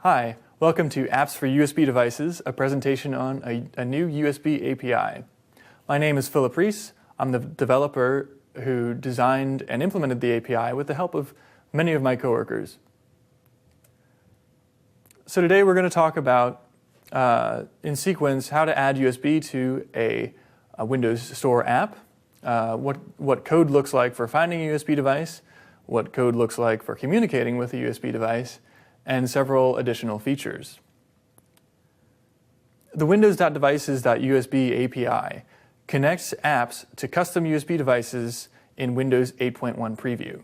Hi, welcome to Apps for USB Devices, a presentation on a new USB API. My name is Philip Reese. I'm the developer who designed and implemented the API with the help of many of my coworkers. So today we're going to talk about, in sequence, how to add USB to a Windows Store app, what code looks like for finding a USB device, what code looks like for communicating with a USB device, and several additional features. The Windows.Devices.USB API connects apps to custom USB devices in Windows 8.1 Preview.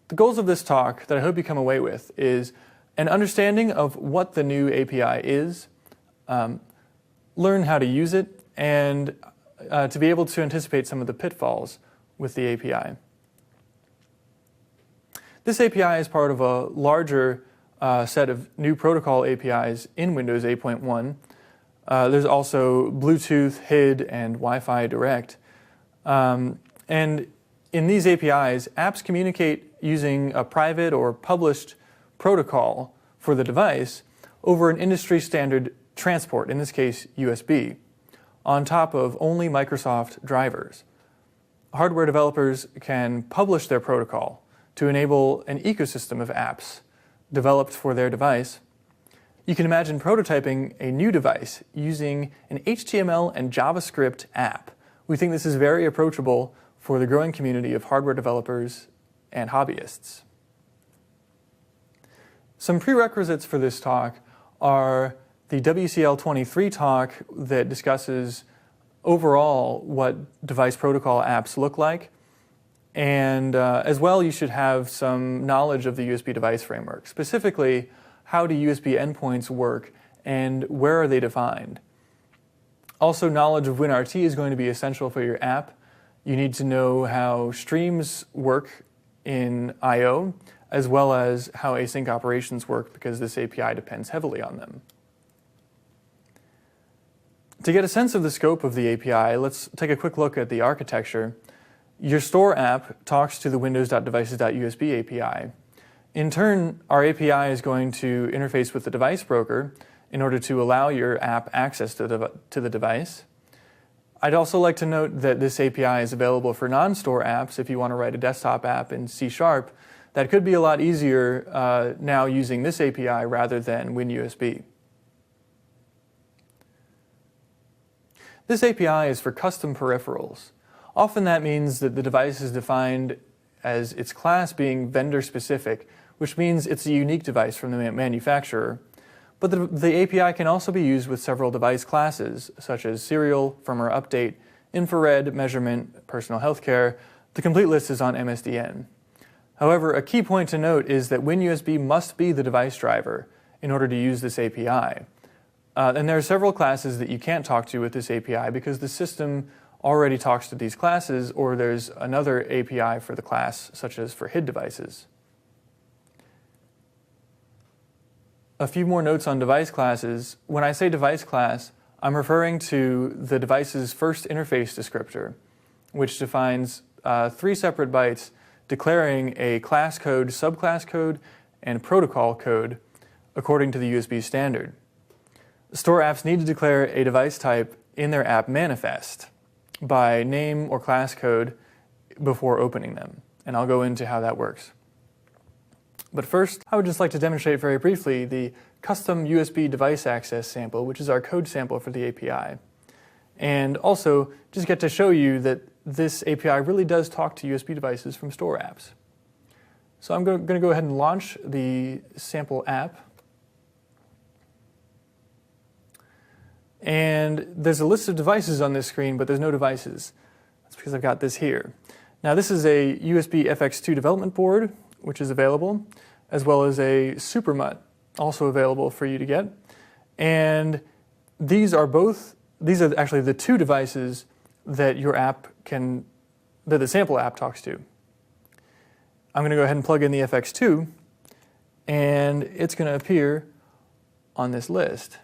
The goals of this talk that I hope you come away with is an understanding of what the new API is, learn how to use it, and to be able to anticipate some of the pitfalls with the API. This API is part of a larger set of new protocol APIs in Windows 8.1. There's also Bluetooth, HID, and Wi-Fi Direct. And in these APIs, apps communicate using a private or published protocol for the device over an industry standard transport, in this case USB, on top of only Microsoft drivers. Hardware developers can publish their protocol to enable an ecosystem of apps developed for their device. You can imagine prototyping a new device using an HTML and JavaScript app. We think this is very approachable for the growing community of hardware developers and hobbyists. Some prerequisites for this talk are the WCL23 talk that discusses overall what device protocol apps look like. And as well, you should have some knowledge of the USB device framework. Specifically, how do USB endpoints work and where are they defined? Also, knowledge of WinRT is going to be essential for your app. You need to know how streams work in I/O, as well as how async operations work, because this API depends heavily on them. To get a sense of the scope of the API, let's take a quick look at the architecture. Your Store app talks to the Windows.Devices.USB API. In turn, our API is going to interface with the device broker in order to allow your app access to the device. I'd also like to note that this API is available for non-Store apps. If you want to write a desktop app in C#, that could be a lot easier now using this API rather than WinUSB. This API is for custom peripherals. Often that means that the device is defined as its class being vendor-specific, which means it's a unique device from the manufacturer. But the API can also be used with several device classes, such as serial, firmware update, infrared, measurement, personal healthcare. The complete list is on MSDN. However, a key point to note is that WinUSB must be the device driver in order to use this API. And there are several classes that you can't talk to with this API because the system already talks to these classes, or there's another API for the class, such as for HID devices. A few more notes on device classes. When I say device class, I'm referring to the device's first interface descriptor, which defines 3 separate bytes declaring a class code, subclass code, and protocol code according to the USB standard. Store apps need to declare a device type in their app manifest by name or class code before opening them, and I'll go into how that works. But first, I would just like to demonstrate very briefly the custom USB device access sample, which is our code sample for the API, and also just get to show you that this API really does talk to USB devices from Store apps. So I'm going to go ahead and launch the sample app. And there's a list of devices on this screen, but there's no devices. That's because I've got this here. Now this is a USB FX2 development board, which is available, as well as a SuperMUT, also available for you to get. And these are actually the 2 devices that your app that the sample app talks to. I'm going to go ahead and plug in the FX2, and it's going to appear on this list.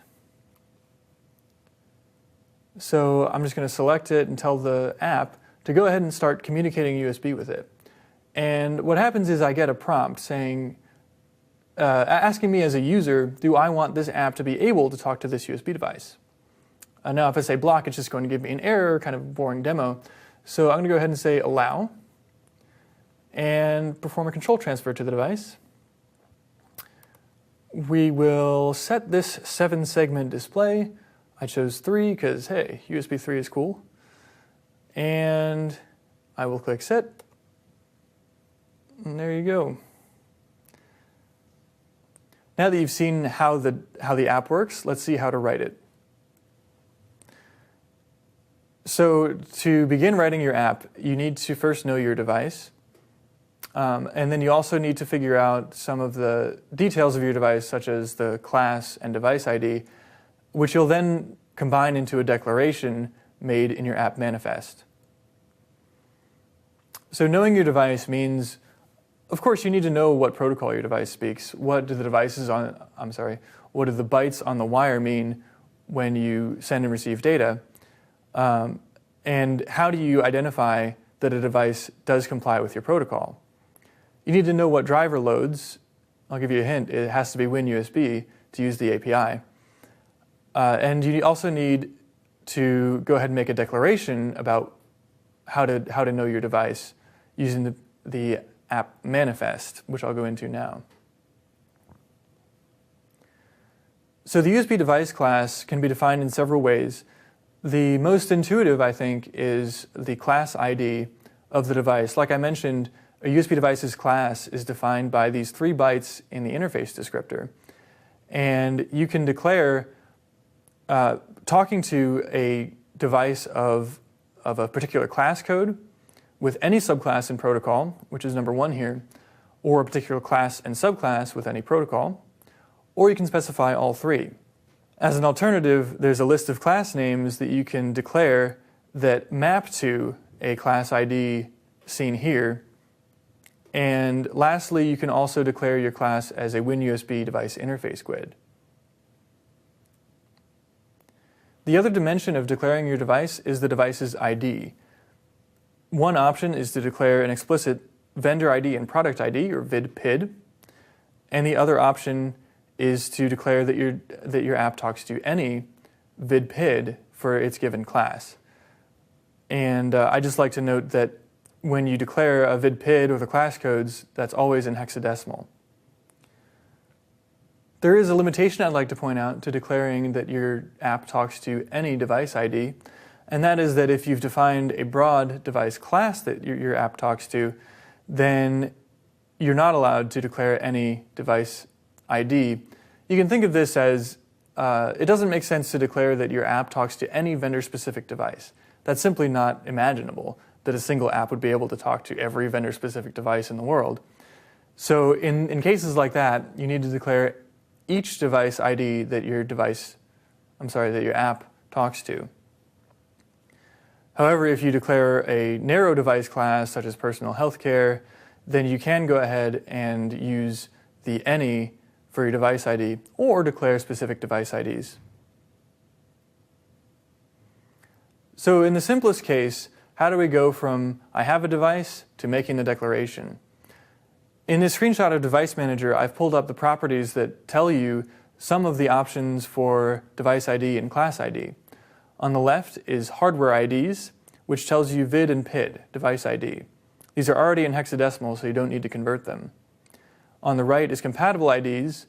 So I'm just going to select it and tell the app to go ahead and start communicating USB with it. And what happens is I get a prompt saying, asking me as a user, do I want this app to be able to talk to this USB device? Now if I say block, it's just going to give me an error, kind of boring demo. So I'm going to go ahead and say allow and perform a control transfer to the device. We will set this 7-segment display. I chose 3 because, hey, USB 3 is cool. And I will click set. And there you go. Now that you've seen how the app works, let's see how to write it. So to begin writing your app, you need to first know your device. And then you also need to figure out some of the details of your device, such as the class and device ID, which you'll then combine into a declaration made in your app manifest. So knowing your device means, of course, you need to know what protocol your device speaks. What do the bytes on the wire mean when you send and receive data? And how do you identify that a device does comply with your protocol? You need to know what driver loads. I'll give you a hint. It has to be WinUSB to use the API. And you also need to go ahead and make a declaration about how to know your device using the app manifest, which I'll go into now. So the USB device class can be defined in several ways. The most intuitive, I think, is the class ID of the device. Like I mentioned, a USB device's class is defined by these 3 bytes in the interface descriptor. And you can declare talking to a device of a particular class code with any subclass and protocol, which is number 1 here, or a particular class and subclass with any protocol, or you can specify all 3. As an alternative, there's a list of class names that you can declare that map to a class ID seen here. And lastly, you can also declare your class as a WinUSB device interface GUID. The other dimension of declaring your device is the device's ID. One option is to declare an explicit vendor ID and product ID, or VID-PID. And the other option is to declare that your app talks to any VID-PID for its given class. And I just like to note that when you declare a VID-PID or the class codes, that's always in hexadecimal. There is a limitation I'd like to point out to declaring that your app talks to any device ID, and that is that if you've defined a broad device class that your app talks to, then you're not allowed to declare any device ID. You can think of this as, it doesn't make sense to declare that your app talks to any vendor-specific device. That's simply not imaginable, that a single app would be able to talk to every vendor-specific device in the world. So in cases like that, you need to declare each device ID that your app talks to. However, if you declare a narrow device class, such as personal healthcare, then you can go ahead and use the any for your device ID, or declare specific device IDs. So in the simplest case, how do we go from I have a device to making the declaration? In this screenshot of Device Manager, I've pulled up the properties that tell you some of the options for device ID and class ID. On the left is hardware IDs, which tells you VID and PID, device ID. These are already in hexadecimal, so you don't need to convert them. On the right is compatible IDs,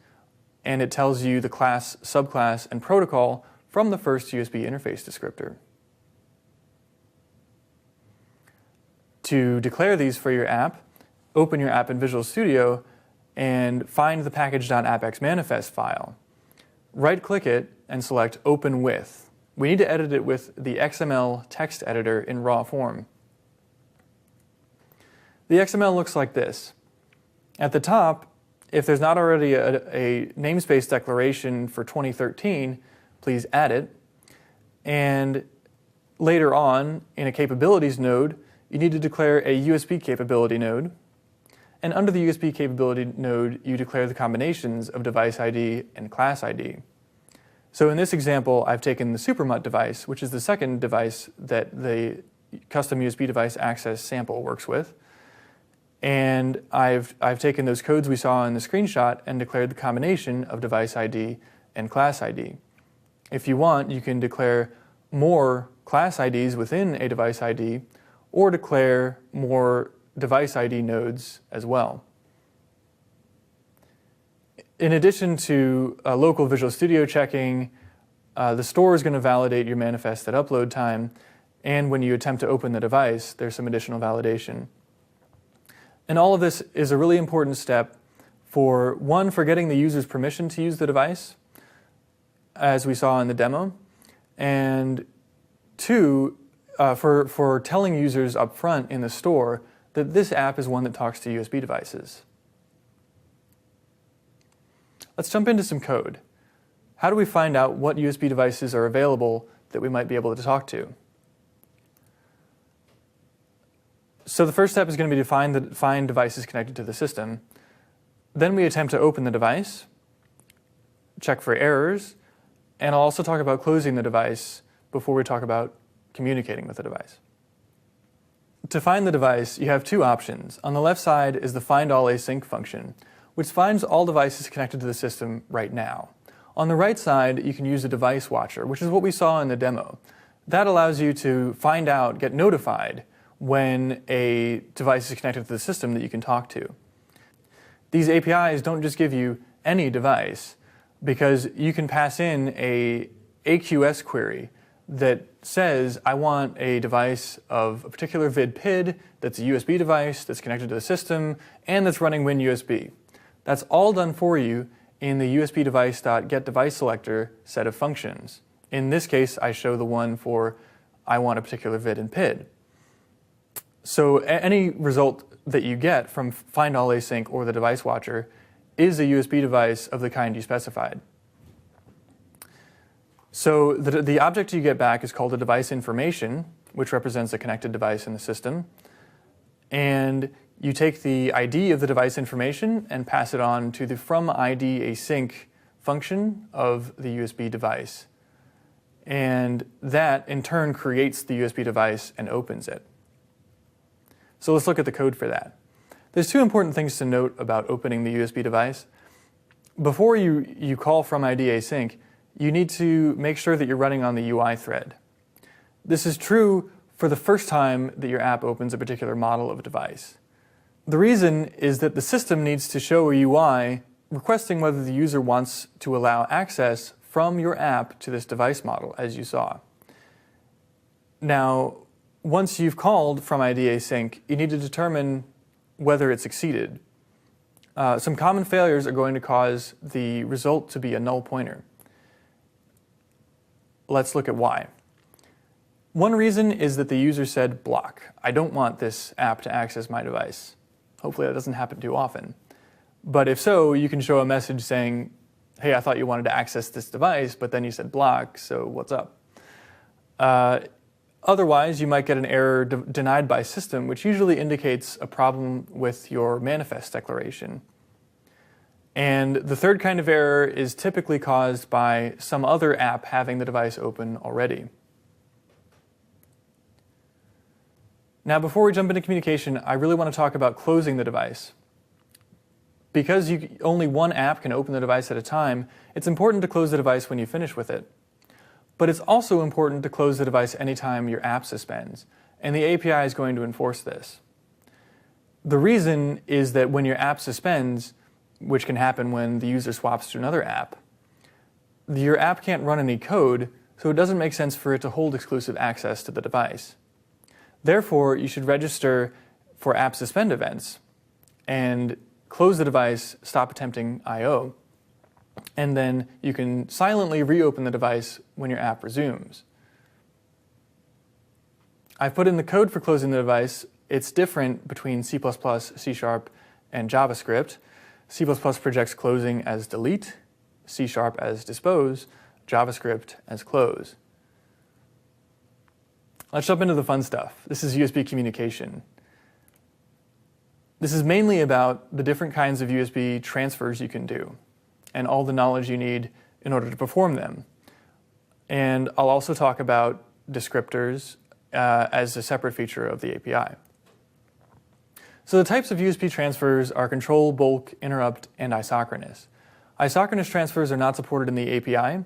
and it tells you the class, subclass, and protocol from the first USB interface descriptor. To declare these for your app, open your app in Visual Studio and find the package.appxmanifest file. Right-click it and select Open With. We need to edit it with the XML text editor in raw form. The XML looks like this. At the top, if there's not already a namespace declaration for 2013, please add it. And later on, in a capabilities node, you need to declare a USB capability node. And under the USB capability node, you declare the combinations of device ID and class ID. So in this example, I've taken the SuperMut device, which is the second device that the custom USB device access sample works with. And I've taken those codes we saw in the screenshot and declared the combination of device ID and class ID. If you want, you can declare more class IDs within a device ID or declare more device ID nodes as well. In addition to local Visual Studio checking, the store is going to validate your manifest at upload time, and when you attempt to open the device, there's some additional validation. And all of this is a really important step for getting the user's permission to use the device, as we saw in the demo, and two, for telling users up front in the store that this app is one that talks to USB devices. Let's jump into some code. How do we find out what USB devices are available that we might be able to talk to? So the first step is going to be to find devices connected to the system. Then we attempt to open the device, check for errors, and I'll also talk about closing the device before we talk about communicating with the device. To find the device, you have two options. On the left side is the findAllAsync function, which finds all devices connected to the system right now. On the right side, you can use a device watcher, which is what we saw in the demo. That allows you to find out, get notified when a device is connected to the system that you can talk to. These APIs don't just give you any device, because you can pass in a AQS query that says, I want a device of a particular vidPID that's a USB device that's connected to the system and that's running WinUSB. That's all done for you in the USBDevice.getDeviceSelector set of functions. In this case, I show the one for I want a particular vid and PID. So any result that you get from findAllAsync or the device watcher is a USB device of the kind you specified. So the object you get back is called a device information, which represents a connected device in the system. And you take the ID of the device information and pass it on to the fromIDAsync function of the USB device. And that, in turn, creates the USB device and opens it. So let's look at the code for that. There's two important things to note about opening the USB device. Before you call fromIDAsync, you need to make sure that you're running on the UI thread. This is true for the first time that your app opens a particular model of device. The reason is that the system needs to show a UI requesting whether the user wants to allow access from your app to this device model, as you saw. Now, once you've called fromIDAsync, you need to determine whether it succeeded. Some common failures are going to cause the result to be a null pointer. Let's look at why. One reason is that the user said block. I don't want this app to access my device. Hopefully that doesn't happen too often. But if so, you can show a message saying, hey, I thought you wanted to access this device, but then you said block, so what's up? Otherwise, you might get an error denied by system, which usually indicates a problem with your manifest declaration. And the third kind of error is typically caused by some other app having the device open already. Now, before we jump into communication, I really want to talk about closing the device. Because only one app can open the device at a time, it's important to close the device when you finish with it. But it's also important to close the device anytime your app suspends, and the API is going to enforce this. The reason is that when your app suspends, which can happen when the user swaps to another app, your app can't run any code, so it doesn't make sense for it to hold exclusive access to the device. Therefore, you should register for app suspend events and close the device, stop attempting I/O, and then you can silently reopen the device when your app resumes. I've put in the code for closing the device. It's different between C++, C#, and JavaScript. C++ projects closing as delete, C# as dispose, JavaScript as close. Let's jump into the fun stuff. This is USB communication. This is mainly about the different kinds of USB transfers you can do and all the knowledge you need in order to perform them. And I'll also talk about descriptors as a separate feature of the API. So the types of USB transfers are control, bulk, interrupt, and isochronous. Isochronous transfers are not supported in the API,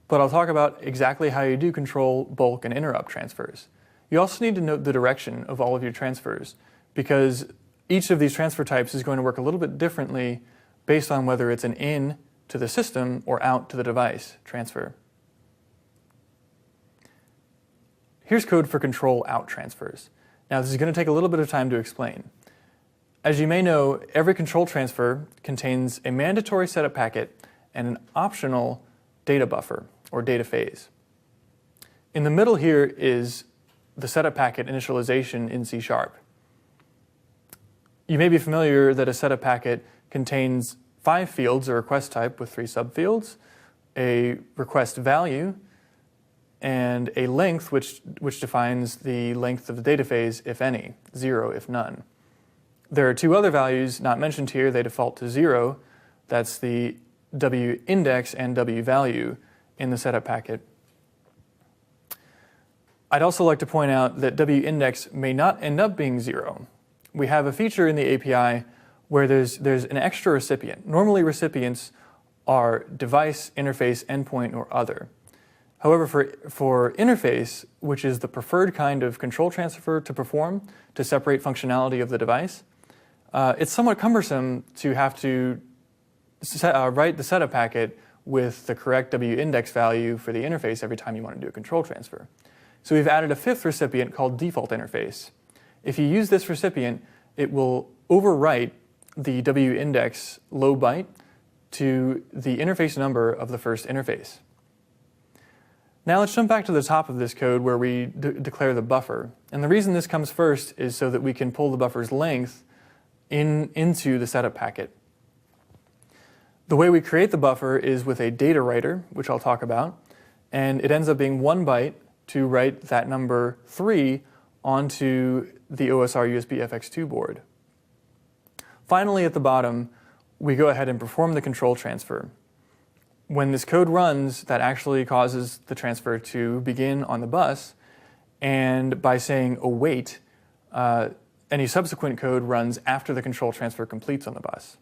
but I'll talk about exactly how you do control, bulk, and interrupt transfers. You also need to note the direction of all of your transfers, because each of these transfer types is going to work a little bit differently based on whether it's an in to the system or out to the device transfer. Here's code for control out transfers. Now, this is going to take a little bit of time to explain. As you may know, every control transfer contains a mandatory setup packet and an optional data buffer, or data phase. In the middle here is the setup packet initialization in C#. You may be familiar that a setup packet contains 5 fields, a request type with 3 subfields, a request value, and a length which defines the length of the data phase, if any, 0 if none. There are 2 other values not mentioned here. They default to 0. That's the W index and W value in the setup packet. I'd also like to point out that W index may not end up being 0. We have a feature in the API where there's an extra recipient. Normally recipients are device, interface, endpoint, or other. However, for interface, which is the preferred kind of control transfer to perform to separate functionality of the device, it's somewhat cumbersome to have to write the setup packet with the correct W index value for the interface every time you want to do a control transfer. So we've added a 5th recipient called default interface. If you use this recipient, it will overwrite the W index low byte to the interface number of the first interface. Now let's jump back to the top of this code where we declare the buffer. And the reason this comes first is so that we can pull the buffer's length into the setup packet. The way we create the buffer is with a data writer, which I'll talk about, and it ends up being 1 byte to write that number 3 onto the OSR USB FX2 board. Finally, at the bottom, we go ahead and perform the control transfer. When this code runs, that actually causes the transfer to begin on the bus, and by saying await, any subsequent code runs after the control transfer completes on the bus.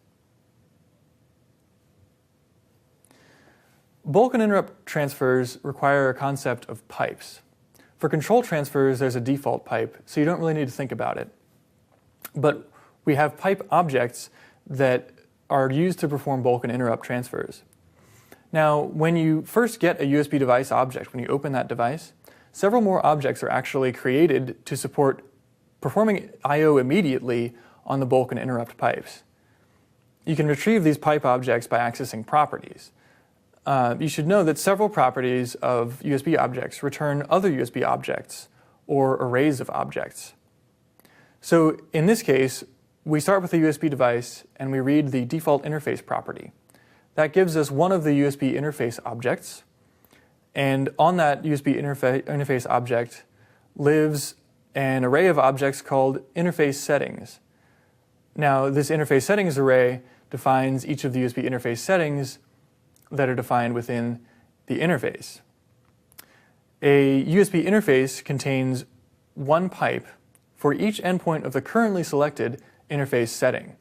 Bulk and interrupt transfers require a concept of pipes. For control transfers, there's a default pipe, so you don't really need to think about it. But we have pipe objects that are used to perform bulk and interrupt transfers. Now, when you first get a USB device object, when you open that device, several more objects are actually created to support performing I/O immediately on the bulk and interrupt pipes. You can retrieve these pipe objects by accessing properties. You should know that several properties of USB objects return other USB objects or arrays of objects. So in this case, we start with a USB device and we read the default interface property. That gives us one of the USB interface objects, and on that USB interface object lives an array of objects called interface settings. Now, this interface settings array defines each of the USB interface settings that are defined within the interface. A USB interface contains 1 pipe for each endpoint of the currently selected interface setting.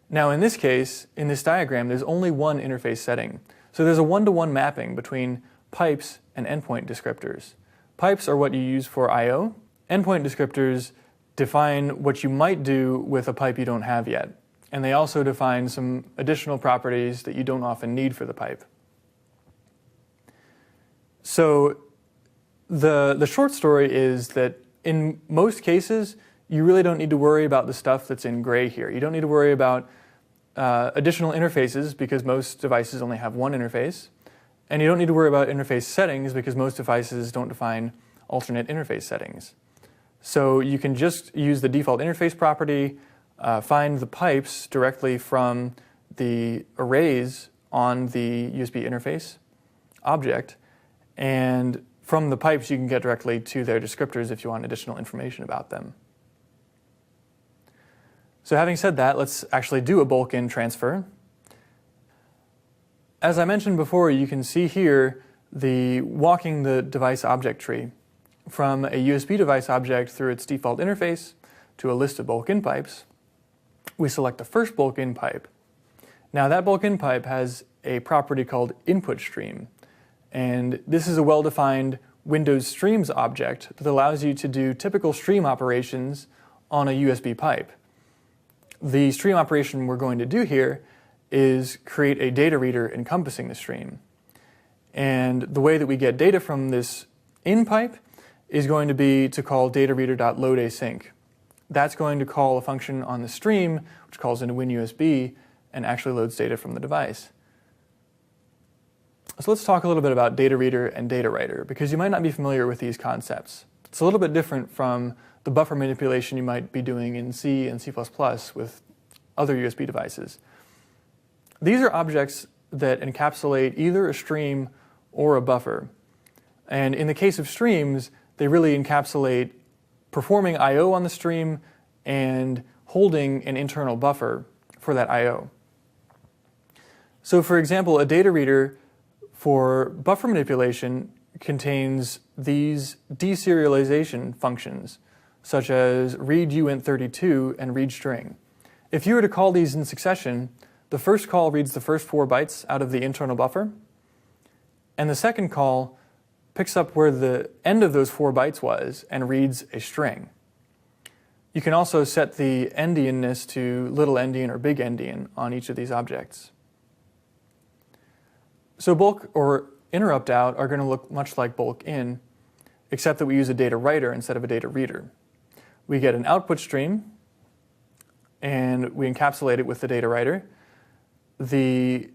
Now, in this case, in this diagram, there's only 1 interface setting. So there's a 1-to-1 mapping between pipes and endpoint descriptors. Pipes are what you use for I/O. Endpoint descriptors define what you might do with a pipe you don't have yet. And they also define some additional properties that you don't often need for the pipe. So the short story is that in most cases, you really don't need to worry about the stuff that's in gray here. You don't need to worry about additional interfaces because most devices only have 1 interface. And you don't need to worry about interface settings because most devices don't define alternate interface settings. So you can just use the default interface property, find the pipes directly from the arrays on the USB interface object, and from the pipes you can get directly to their descriptors if you want additional information about them. So having said that, let's actually do a bulk-in transfer. As I mentioned before, you can see here walking the device object tree from a USB device object through its default interface to a list of bulk-in pipes, we select the first bulk in pipe. Now that bulk in pipe has a property called input stream, and this is a well-defined Windows Streams object that allows you to do typical stream operations on a USB pipe. The stream operation we're going to do here is create a data reader encompassing the stream. And the way that we get data from this in pipe is going to be to call datareader.loadAsync. That's going to call a function on the stream, which calls into WinUSB and actually loads data from the device. So let's talk a little bit about data reader and data writer, because you might not be familiar with these concepts. It's a little bit different from the buffer manipulation you might be doing in C and C++ with other USB devices. These are objects that encapsulate either a stream or a buffer. And in the case of streams, they really encapsulate performing I/O on the stream and holding an internal buffer for that I/O. So for example, a data reader for buffer manipulation contains these deserialization functions, such as read uint32 and read string. If you were to call these in succession, the first call reads the first 4 bytes out of the internal buffer, and the second call picks up where the end of those 4 bytes was and reads a string. You can also set the endianness to little endian or big endian on each of these objects. So bulk or interrupt out are going to look much like bulk in, except that we use a data writer instead of a data reader. We get an output stream, and we encapsulate it with the data writer. The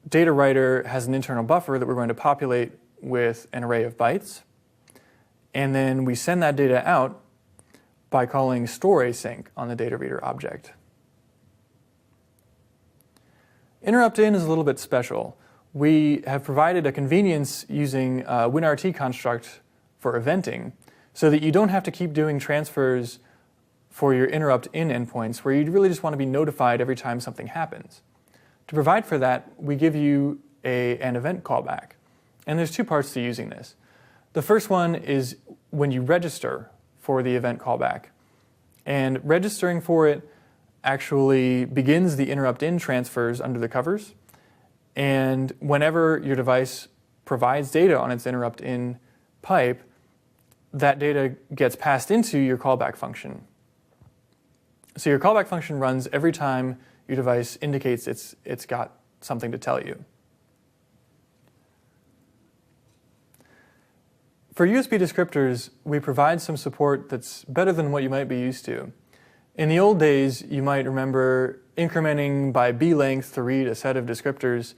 data writer has an internal buffer that we're going to populate with an array of bytes. And then we send that data out by calling storeAsync on the data reader object. Interrupt in is a little bit special. We have provided a convenience using WinRT construct for eventing so that you don't have to keep doing transfers for your interrupt in endpoints where you really just want to be notified every time something happens. To provide for that, we give you an event callback. And there's 2 parts to using this. The first one is when you register for the event callback. And registering for it actually begins the interrupt in transfers under the covers. And whenever your device provides data on its interrupt in pipe, that data gets passed into your callback function. So your callback function runs every time your device indicates it's got something to tell you. For USB descriptors, we provide some support that's better than what you might be used to. In the old days, you might remember incrementing by B length to read a set of descriptors.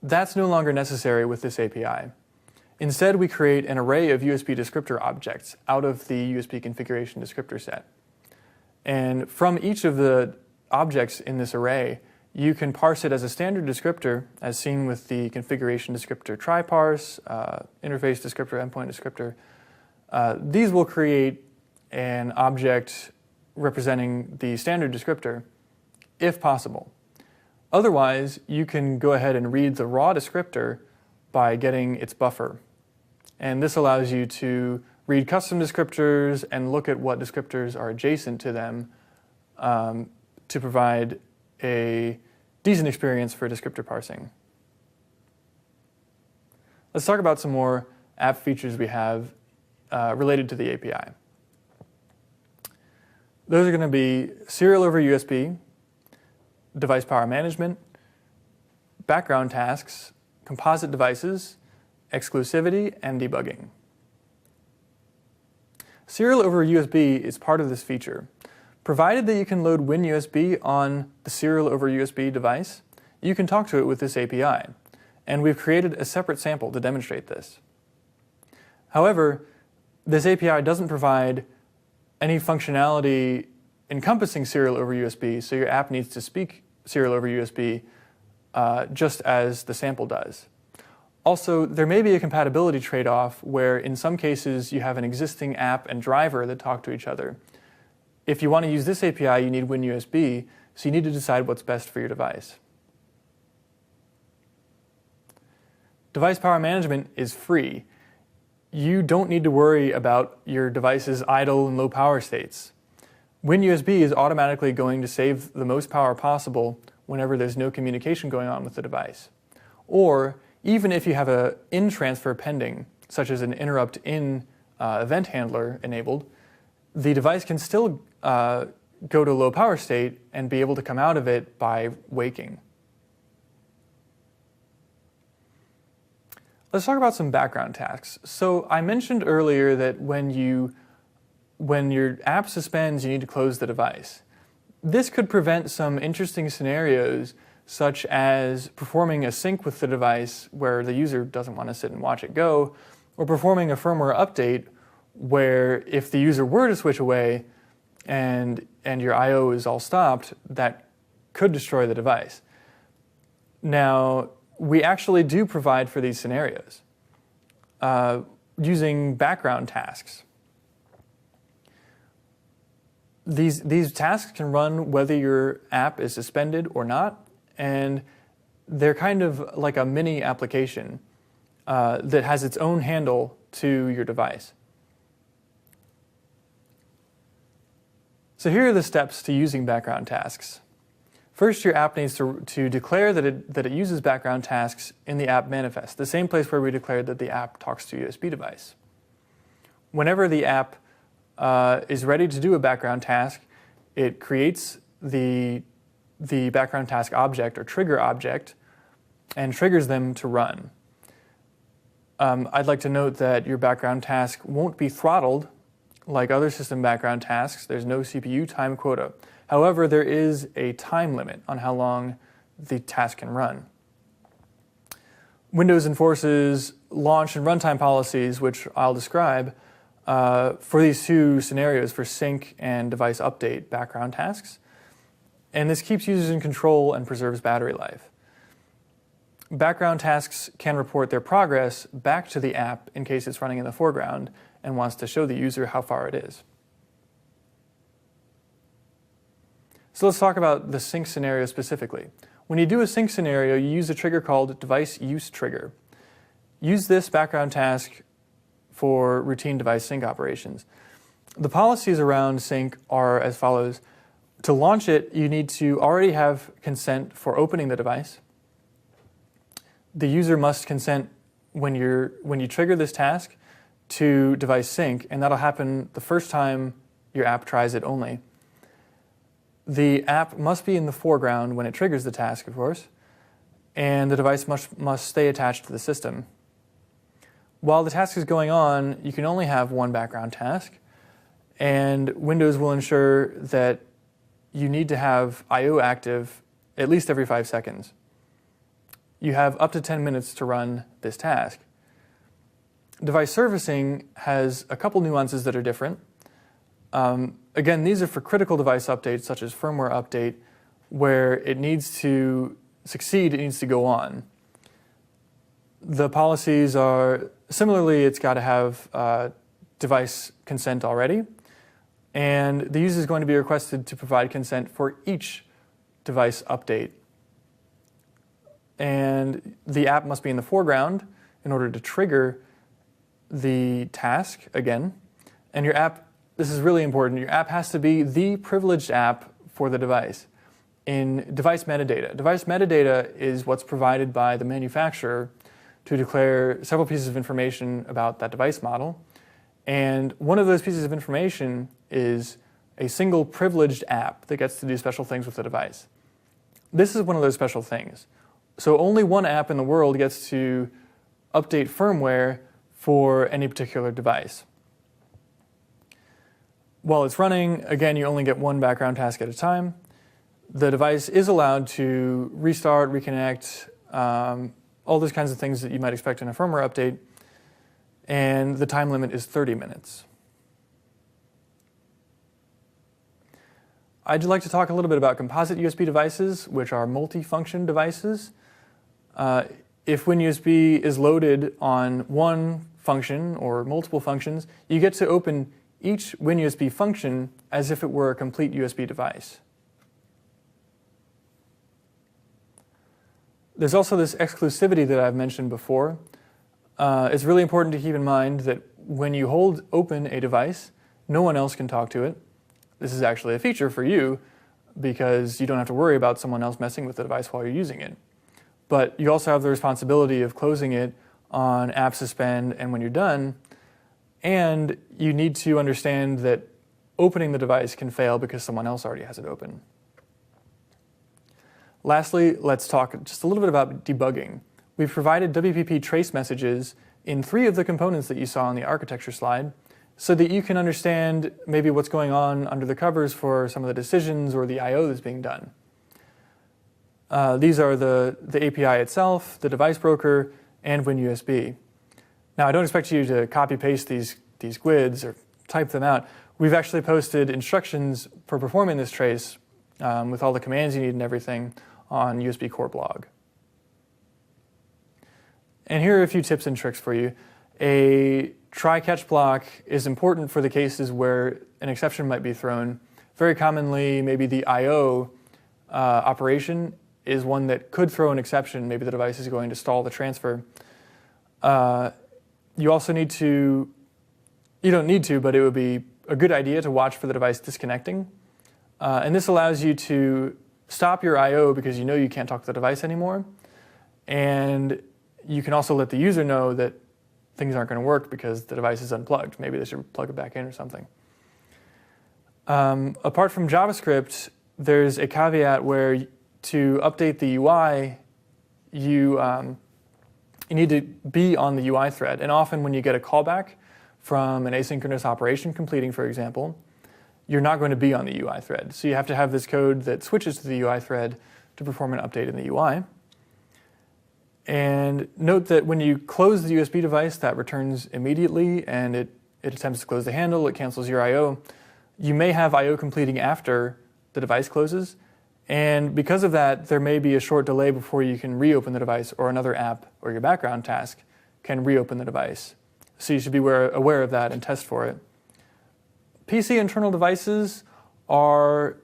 That's no longer necessary with this API. Instead, we create an array of USB descriptor objects out of the USB configuration descriptor set. And from each of the objects in this array, you can parse it as a standard descriptor, as seen with the configuration descriptor triparse, interface descriptor, endpoint descriptor. These will create an object representing the standard descriptor, if possible. Otherwise, you can go ahead and read the raw descriptor by getting its buffer. And this allows you to read custom descriptors and look at what descriptors are adjacent to them to provide a decent experience for descriptor parsing. Let's talk about some more app features we have related to the API. Those are going to be serial over USB, device power management, background tasks, composite devices, exclusivity, and debugging. Serial over USB is part of this feature. Provided that you can load WinUSB on the serial over USB device, you can talk to it with this API. And we've created a separate sample to demonstrate this. However, this API doesn't provide any functionality encompassing serial over USB, so your app needs to speak serial over USB just as the sample does. Also, there may be a compatibility trade-off where in some cases you have an existing app and driver that talk to each other. If you want to use this API, you need WinUSB, so you need to decide what's best for your device. Device power management is free. You don't need to worry about your device's idle and low power states. WinUSB is automatically going to save the most power possible whenever there's no communication going on with the device. Or even if you have an in transfer pending, such as an interrupt in event handler enabled, the device can still go to low power state and be able to come out of it by waking. Let's talk about some background tasks. So I mentioned earlier that when your app suspends, you need to close the device. This could prevent some interesting scenarios, such as performing a sync with the device where the user doesn't want to sit and watch it go, or performing a firmware update where if the user were to switch away and your I/O is all stopped, that could destroy the device. Now, we actually do provide for these scenarios using background tasks. These tasks can run whether your app is suspended or not, and they're kind of like a mini application that has its own handle to your device. So here are the steps to using background tasks. First, your app needs to declare that it uses background tasks in the app manifest, the same place where we declared that the app talks to a USB device. Whenever the app is ready to do a background task, it creates the background task object or trigger object and triggers them to run. I'd like to note that your background task won't be throttled like other system background tasks. There's no CPU time quota. However, there is a time limit on how long the task can run. Windows enforces launch and runtime policies, which I'll describe, for these two scenarios for sync and device update background tasks. And this keeps users in control and preserves battery life. Background tasks can report their progress back to the app in case it's running in the foreground and wants to show the user how far it is. So let's talk about the sync scenario specifically. When you do a sync scenario, you use a trigger called device use trigger. Use this background task for routine device sync operations. The policies around sync are as follows. To launch it, you need to already have consent for opening the device. The user must consent when you trigger this task to device sync, and that'll happen the first time your app tries it only. The app must be in the foreground when it triggers the task, of course, and the device must stay attached to the system. While the task is going on, you can only have one background task, and Windows will ensure that you need to have I/O active at least every 5 seconds. You have up to 10 minutes to run this task. Device servicing has a couple nuances that are different. Again, these are for critical device updates, such as firmware update, where it needs to succeed, it needs to go on. The policies are, similarly, it's got to have device consent already, and the user is going to be requested to provide consent for each device update. And the app must be in the foreground in order to trigger the task again. And your app, this is really important, your app has to be the privileged app for the device. In device metadata. Device metadata is what's provided by the manufacturer to declare several pieces of information about that device model. And one of those pieces of information is a single privileged app that gets to do special things with the device. This is one of those special things. So only one app in the world gets to update firmware for any particular device. While it's running, again, you only get one background task at a time. The device is allowed to restart, reconnect, all those kinds of things that you might expect in a firmware update, and the time limit is 30 minutes. I'd like to talk a little bit about composite USB devices, which are multi-function devices. If WinUSB is loaded on one function or multiple functions, you get to open each WinUSB function as if it were a complete USB device. There's also this exclusivity that I've mentioned before. It's really important to keep in mind that when you hold open a device, no one else can talk to it. this is actually a feature for you because you don't have to worry about someone else messing with the device while you're using it. But you also have the responsibility of closing it on app suspend and when you're done, and you need to understand that opening the device can fail because someone else already has it open. Lastly, let's talk just a little bit about debugging. We've provided WPP trace messages in 3 of the components that you saw on the architecture slide so that you can understand maybe what's going on under the covers for some of the decisions or the I/O that's being done. These are the API itself, the device broker, and WinUSB. Now, I don't expect you to copy-paste these GUIDs or type them out. We've actually posted instructions for performing this trace with all the commands you need and everything on USB Core blog. And here are a few tips and tricks for you. A try-catch block is important for the cases where an exception might be thrown. Very commonly, maybe the I/O operation is one that could throw an exception. Maybe the device is going to stall the transfer. You also need to, you don't need to, but it would be a good idea to watch for the device disconnecting. And this allows you to stop your I/O because you know you can't talk to the device anymore. And you can also let the user know that things aren't going to work because the device is unplugged. Maybe they should plug it back in or something. Apart from JavaScript, there's a caveat where to update the UI, you need to be on the UI thread. And often when you get a callback from an asynchronous operation completing, for example, you're not going to be on the UI thread. So you have to have this code that switches to the UI thread to perform an update in the UI. And note that when you close the USB device, that returns immediately, and it attempts to close the handle, it cancels your I/O. You may have I/O completing after the device closes, and because of that, there may be a short delay before you can reopen the device, or another app or your background task can reopen the device. So you should be aware of that and test for it. PC internal devices are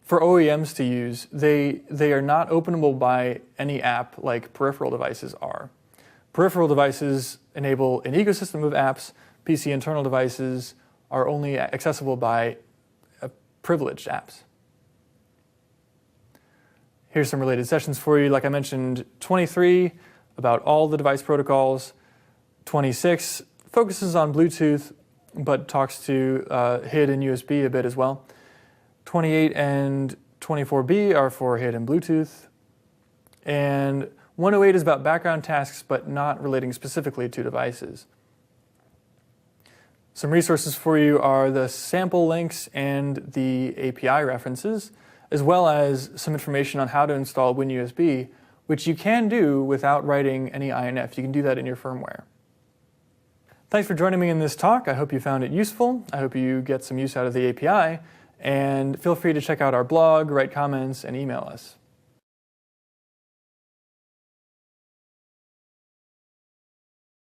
for OEMs to use. They are not openable by any app like peripheral devices are. Peripheral devices enable an ecosystem of apps. PC internal devices are only accessible by privileged apps. Here's some related sessions for you. Like I mentioned, 23 about all the device protocols. 26 focuses on Bluetooth, but talks to HID and USB a bit as well. 28 and 24B are for HID and Bluetooth. And 108 is about background tasks, but not relating specifically to devices. Some resources for you are the sample links and the API references, as well as some information on how to install WinUSB, which you can do without writing any INF. You can do that in your firmware. Thanks for joining me in this talk. I hope you found it useful. I hope you get some use out of the API. And feel free to check out our blog, write comments, and email us.